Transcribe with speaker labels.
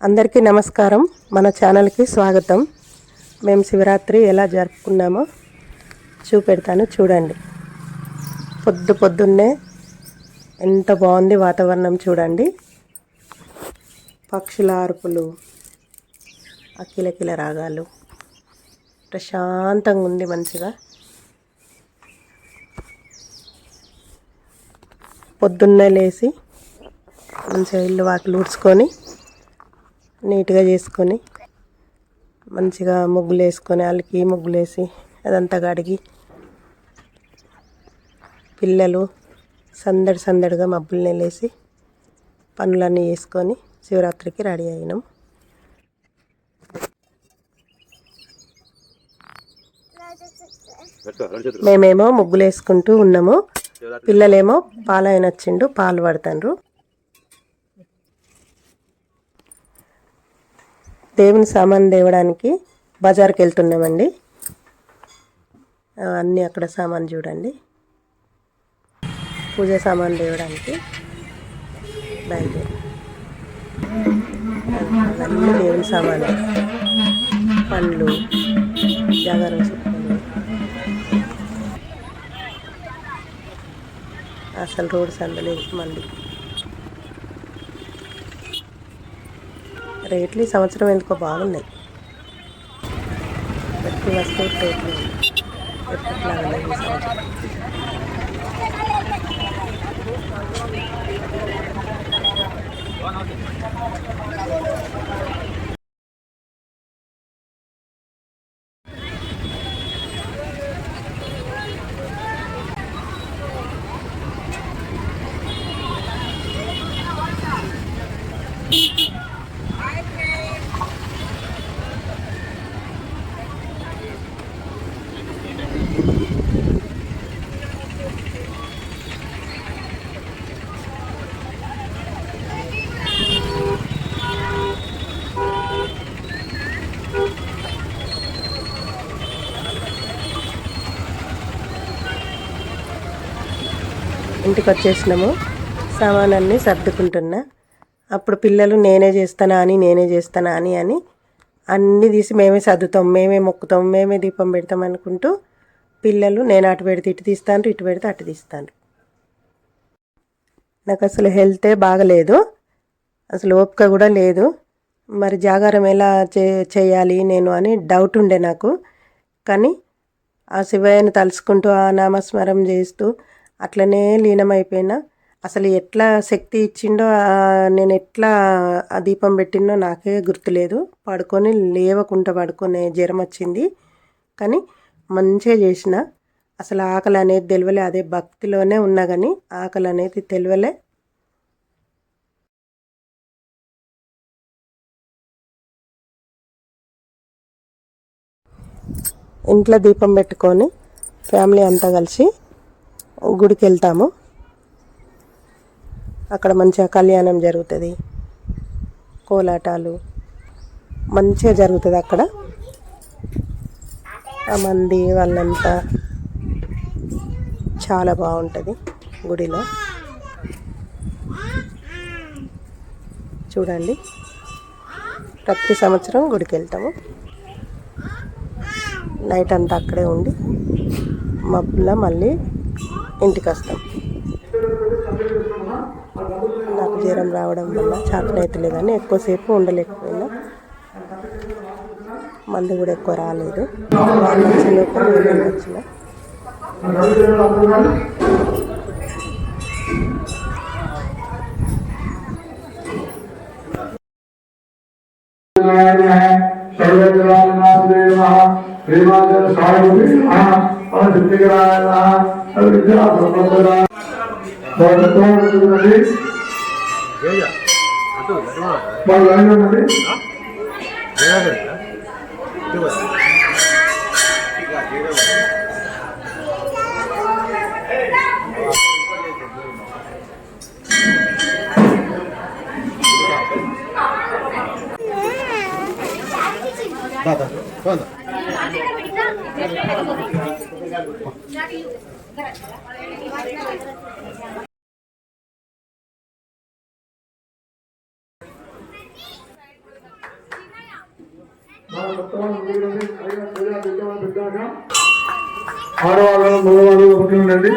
Speaker 1: అందరికీ నమస్కారం. మన ఛానల్కి స్వాగతం. మేము శివరాత్రి ఎలా జరుపుకున్నామో చూపెడతాను, చూడండి. పొద్దున్నే ఎంత బాగుంది వాతావరణం చూడండి. పక్షుల అరుపులు, అకిలకిల రాగాలు, ప్రశాంతంగా ఉంది మంచిగా. పొద్దున్నే లేచి మంచిగా ఇల్లు వాకిలు ఊడ్చుకొని నీట్గా చేసుకొని మంచిగా ముగ్గులు వేసుకొని అలికి ముగ్గులు వేసి అదంతా కడిగి పిల్లలు సందడిగా మబ్బులు నెలేసి పనులన్నీ చేసుకొని శివరాత్రికి రెడీ అయినాం. మేమేమో ముగ్గులు వేసుకుంటూ ఉన్నాము. పిల్లలేమో పాలైన వచ్చిండు, పాలు పడతాండ్రు. దేవుని సామాన్ తేవడానికి బజార్కి వెళ్తున్నామండి. అన్నీ అక్కడ సామాన్ చూడండి. పూజ సామాన్ తేవడానికి బయలుదేరి అన్నీ దేవుని సామాన్లు, పండ్లు, జాగరం చెప్పులు. అసలు రోడ్డు సందలేదు మళ్ళీ. రేట్లు ఈ సంవత్సరం ఎందుకో బాగున్నాయి. ప్రతి వస్తువు రేట్లు ఎప్పట్లాగా లేవు ఈ సంవత్సరం. ఇంటికి వచ్చేసినాము. సామానాన్ని సర్దుకుంటున్నా. అప్పుడు పిల్లలు నేనే చేస్తానా అని అన్నీ తీసి మేమే సర్దుతాం, మేమే మొక్కుతాం, మేమే దీపం పెడతాం అనుకుంటూ పిల్లలు నేను అటు పెడితే ఇటు తీస్తాను, ఇటు పెడితే అటు తీస్తాను. నాకు అసలు హెల్తే బాగలేదు, అసలు ఓపిక కూడా లేదు. మరి జాగారం ఎలా చేయాలి నేను అని డౌట్ ఉండే నాకు. కానీ ఆ శివయ్యని తలుచుకుంటూ ఆ నామస్మరం చేస్తూ అట్లనే లీనమైపోయినా. అసలు ఎట్లా శక్తి ఇచ్చిండో, నేను ఎట్లా ఆ దీపం పెట్టిండో నాకే గుర్తులేదు. లేవకుండా పడుకునే జ్వరం వచ్చింది. కానీ మంచిగా చేసిన. అసలు ఆకలి అనేది తెలియలే. అదే భక్తిలోనే ఉన్నా కానీ ఆకలి అనేది తెలియలే. ఇంట్లో దీపం పెట్టుకొని ఫ్యామిలీ అంతా కలిసి గుడికి వెళ్తాము. అక్కడ మంచిగా కళ్యాణం జరుగుతుంది, కోలాటాలు మంచిగా జరుగుతుంది. అక్కడ ఆ మంది వాళ్ళంతా చాలా బాగుంటుంది గుడిలో. చూడండి, ప్రతి సంవత్సరం గుడికి వెళ్తాము. నైట్ అంతా అక్కడే ఉండి మబ్బులో మళ్ళీ ఇంటికి వస్తాం. నాకు జ్వరం రావడం వల్ల చాతనైతలేదని ఎక్కువసేపు ఉండలేకపోయినా. మందు కూడా ఎక్కువ రాలేదు. వాళ్ళు వచ్చిన నేను వచ్చిన.
Speaker 2: ఆడవాళ్ళు మగవాళ్ళు ఒకటి ఉండండి.